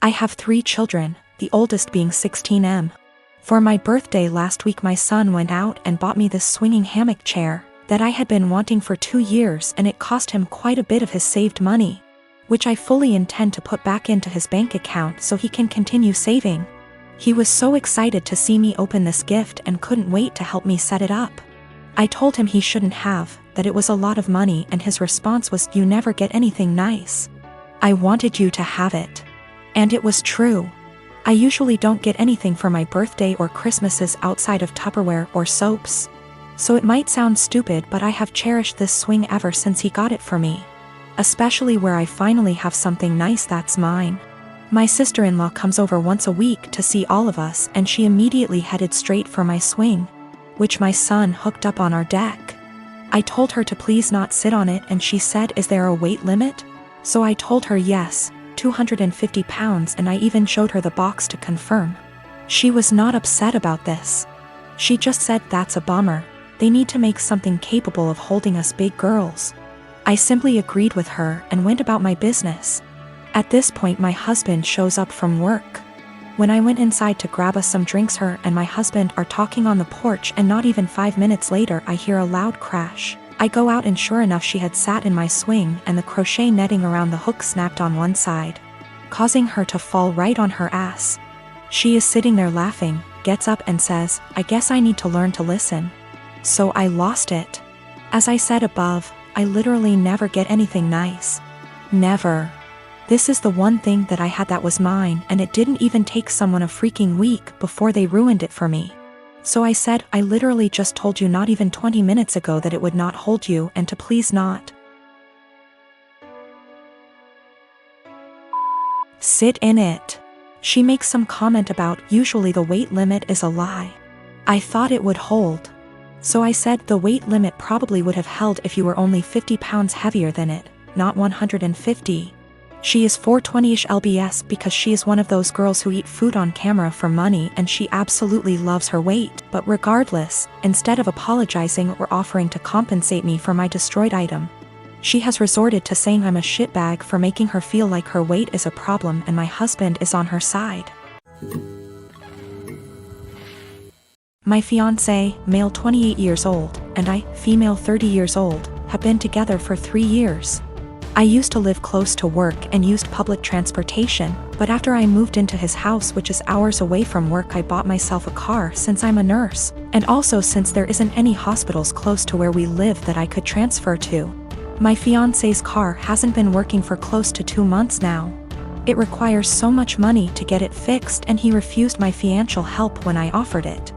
I have 3 children, the oldest being 16M. For my birthday last week my son went out and bought me this swinging hammock chair that I had been wanting for 2 years, and it cost him quite a bit of his saved money, which I fully intend to put back into his bank account so he can continue saving. He was so excited to see me open this gift and couldn't wait to help me set it up. I told him he shouldn't have, that it was a lot of money, and his response was, "You never get anything nice. I wanted you to have it." And it was true. I usually don't get anything for my birthday or Christmases outside of Tupperware or soaps. So it might sound stupid, but I have cherished this swing ever since he got it for me. Especially where I finally have something nice that's mine. My sister-in-law comes over once a week to see all of us, and she immediately headed straight for my swing, which my son hooked up on our deck. I told her to please not sit on it, and she said, "Is there a weight limit?" So I told her yes, 250 pounds, and I even showed her the box to confirm. She was not upset about this. She just said, "That's a bummer. They need to make something capable of holding us big girls." I simply agreed with her and went about my business. At this point my husband shows up from work. When I went inside to grab us some drinks, her and my husband are talking on the porch, and not even 5 minutes later I hear a loud crash. I go out and sure enough she had sat in my swing, and the crochet netting around the hook snapped on one side, causing her to fall right on her ass. She is sitting there laughing, gets up and says, "I guess I need to learn to listen." So I lost it. As I said above, I literally never get anything nice. Never. This is the one thing that I had that was mine, and it didn't even take someone a freaking week before they ruined it for me. So I said, "I literally just told you not even 20 minutes ago that it would not hold you, and to please not sit in it." She makes some comment about, "Usually the weight limit is a lie. I thought it would hold." So I said, "The weight limit probably would have held if you were only 50 pounds heavier than it, not 150. She is 420-ish lbs because she is one of those girls who eat food on camera for money, and she absolutely loves her weight. But regardless, instead of apologizing or offering to compensate me for my destroyed item, she has resorted to saying I'm a shitbag for making her feel like her weight is a problem and my husband is on her side. My fiancé, male 28 years old, and I, female 30 years old, have been together for 3 years. I used to live close to work and used public transportation, but after I moved into his house, which is hours away from work, I bought myself a car since I'm a nurse, and also since there isn't any hospitals close to where we live that I could transfer to. My fiancé's car hasn't been working for close to 2 months now. It requires so much money to get it fixed, and he refused my financial help when I offered it.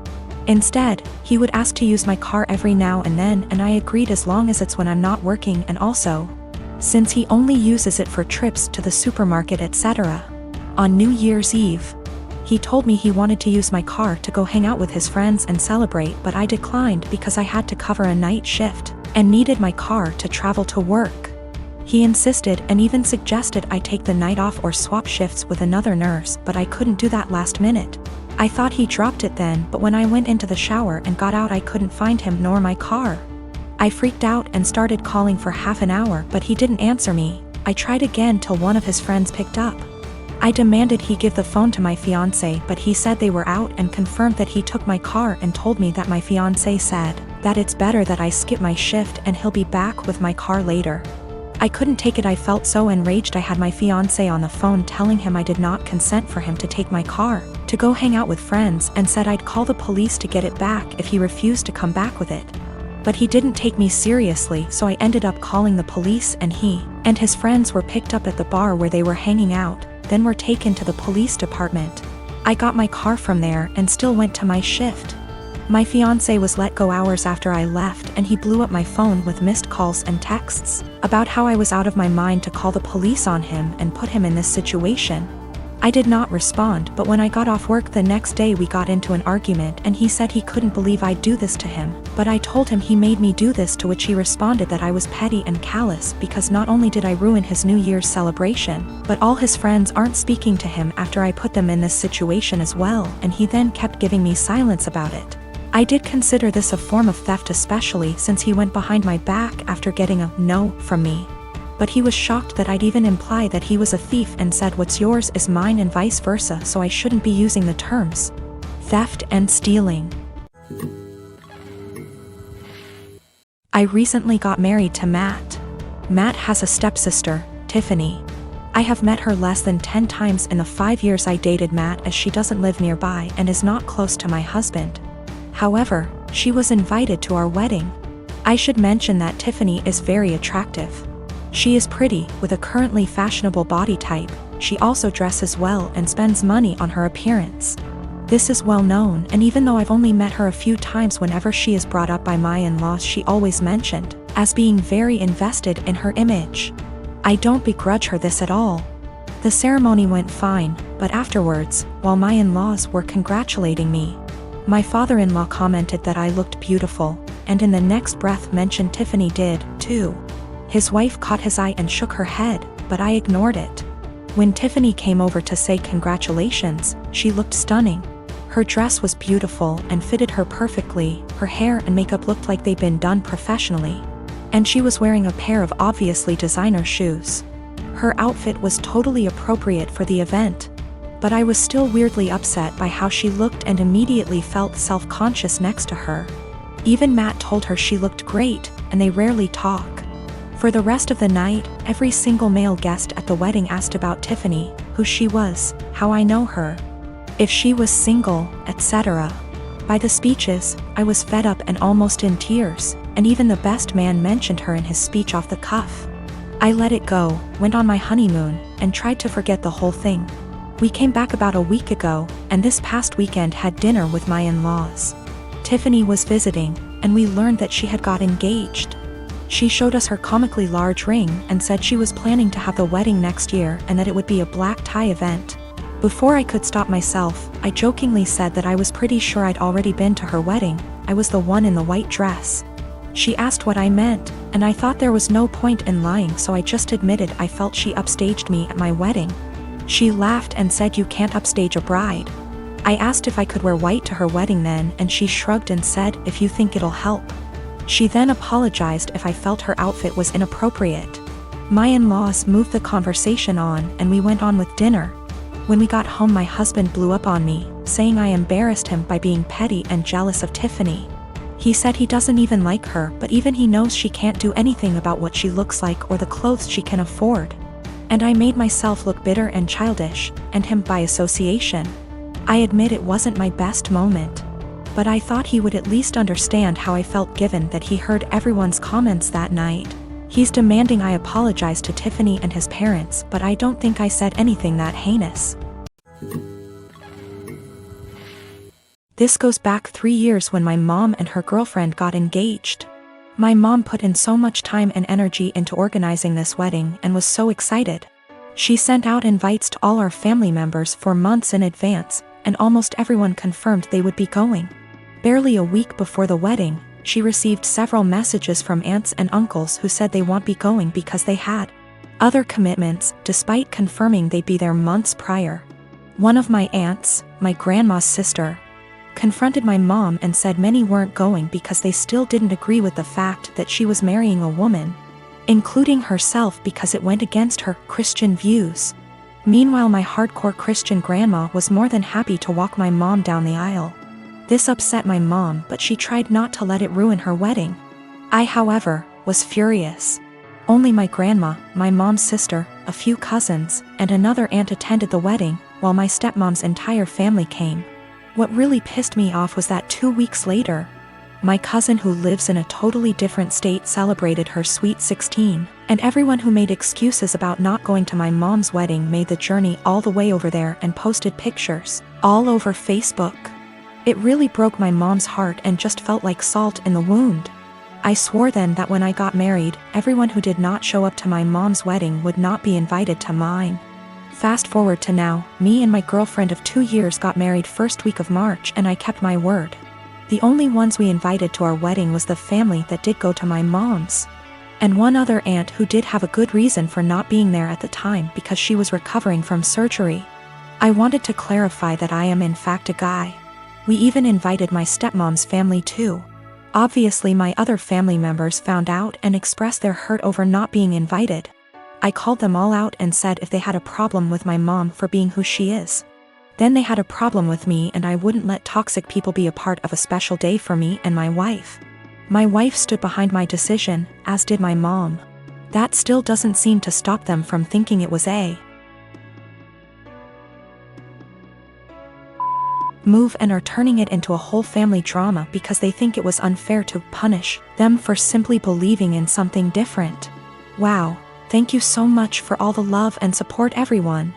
Instead, he would ask to use my car every now and then, and I agreed as long as it's when I'm not working, and also, since he only uses it for trips to the supermarket etc. On New Year's Eve, he told me he wanted to use my car to go hang out with his friends and celebrate, but I declined because I had to cover a night shift and needed my car to travel to work. He insisted and even suggested I take the night off or swap shifts with another nurse, but I couldn't do that last minute. I thought he dropped it then, but when I went into the shower and got out I couldn't find him nor my car. I freaked out and started calling for half an hour, but he didn't answer me. I tried again till one of his friends picked up. I demanded he give the phone to my fiancé, but he said they were out and confirmed that he took my car and told me that my fiancé said that it's better that I skip my shift and he'll be back with my car later. I couldn't take it. I felt so enraged. I had my fiancé on the phone telling him I did not consent for him to take my car to go hang out with friends, and said I'd call the police to get it back if he refused to come back with it. But he didn't take me seriously, so I ended up calling the police, and he and his friends were picked up at the bar where they were hanging out, then were taken to the police department. I got my car from there and still went to my shift. My fiancé was let go hours after I left, and he blew up my phone with missed calls and texts about how I was out of my mind to call the police on him and put him in this situation. I did not respond, but when I got off work the next day we got into an argument, and he said he couldn't believe I'd do this to him, but I told him he made me do this, to which he responded that I was petty and callous because not only did I ruin his New Year's celebration, but all his friends aren't speaking to him after I put them in this situation as well, and he then kept giving me silence about it. I did consider this a form of theft, especially since he went behind my back after getting a no from me. But he was shocked that I'd even imply that he was a thief and said what's yours is mine and vice versa, so I shouldn't be using the terms theft and stealing. I recently got married to Matt. Matt has a stepsister, Tiffany. I have met her less than 10 times in the 5 years I dated Matt, as she doesn't live nearby and is not close to my husband. However, she was invited to our wedding. I should mention that Tiffany is very attractive. She is pretty, with a currently fashionable body type. She also dresses well and spends money on her appearance. This is well known, and even though I've only met her a few times, whenever she is brought up by my in-laws, she always mentioned as being very invested in her image. I don't begrudge her this at all. The ceremony went fine, but afterwards, while my in-laws were congratulating me, my father-in-law commented that I looked beautiful, and in the next breath mentioned Tiffany did, too. His wife caught his eye and shook her head, but I ignored it. When Tiffany came over to say congratulations, she looked stunning. Her dress was beautiful and fitted her perfectly, her hair and makeup looked like they'd been done professionally. And she was wearing a pair of obviously designer shoes. Her outfit was totally appropriate for the event. But I was still weirdly upset by how she looked and immediately felt self-conscious next to her. Even Matt told her she looked great, and they rarely talk. For the rest of the night, every single male guest at the wedding asked about Tiffany, who she was, how I know her, if she was single, etc. By the speeches, I was fed up and almost in tears, and even the best man mentioned her in his speech off the cuff. I let it go, went on my honeymoon, and tried to forget the whole thing. We came back about a week ago, and this past weekend had dinner with my in-laws. Tiffany was visiting, and we learned that she had got engaged. She showed us her comically large ring and said she was planning to have the wedding next year and that it would be a black tie event. Before I could stop myself, I jokingly said that I was pretty sure I'd already been to her wedding. I was the one in the white dress. She asked what I meant, and I thought there was no point in lying, so I just admitted I felt she upstaged me at my wedding. She laughed and said, "You can't upstage a bride." I asked if I could wear white to her wedding then, and she shrugged and said, "If you think it'll help." She then apologized if I felt her outfit was inappropriate. My in-laws moved the conversation on, and we went on with dinner. When we got home, my husband blew up on me, saying I embarrassed him by being petty and jealous of Tiffany. He said he doesn't even like her, but even he knows she can't do anything about what she looks like or the clothes she can afford. And I made myself look bitter and childish, and him by association. I admit it wasn't my best moment. But I thought he would at least understand how I felt given that he heard everyone's comments that night. He's demanding I apologize to Tiffany and his parents, but I don't think I said anything that heinous. This goes back 3 years when my mom and her girlfriend got engaged. My mom put in so much time and energy into organizing this wedding and was so excited. She sent out invites to all our family members for months in advance, and almost everyone confirmed they would be going. Barely a week before the wedding, she received several messages from aunts and uncles who said they won't be going because they had other commitments, despite confirming they'd be there months prior. One of my aunts, my grandma's sister, confronted my mom and said many weren't going because they still didn't agree with the fact that she was marrying a woman, including herself, because it went against her Christian views. Meanwhile, my hardcore Christian grandma was more than happy to walk my mom down the aisle. This upset my mom, but she tried not to let it ruin her wedding. I, however, was furious. Only my grandma, my mom's sister, a few cousins, and another aunt attended the wedding, while my stepmom's entire family came. What really pissed me off was that 2 weeks later, my cousin who lives in a totally different state celebrated her sweet 16, and everyone who made excuses about not going to my mom's wedding made the journey all the way over there and posted pictures all over Facebook. It really broke my mom's heart and just felt like salt in the wound. I swore then that when I got married, everyone who did not show up to my mom's wedding would not be invited to mine. Fast forward to now, me and my girlfriend of 2 years got married first week of March, and I kept my word. The only ones we invited to our wedding was the family that did go to my mom's, and one other aunt who did have a good reason for not being there at the time because she was recovering from surgery. I wanted to clarify that I am in fact a guy. We even invited my stepmom's family too. Obviously my other family members found out and expressed their hurt over not being invited. I called them all out and said if they had a problem with my mom for being who she is, then they had a problem with me, and I wouldn't let toxic people be a part of a special day for me and my wife. My wife stood behind my decision, as did my mom. That still doesn't seem to stop them from thinking it was a move and are turning it into a whole family drama because they think it was unfair to punish them for simply believing in something different. Wow, thank you so much for all the love and support, everyone.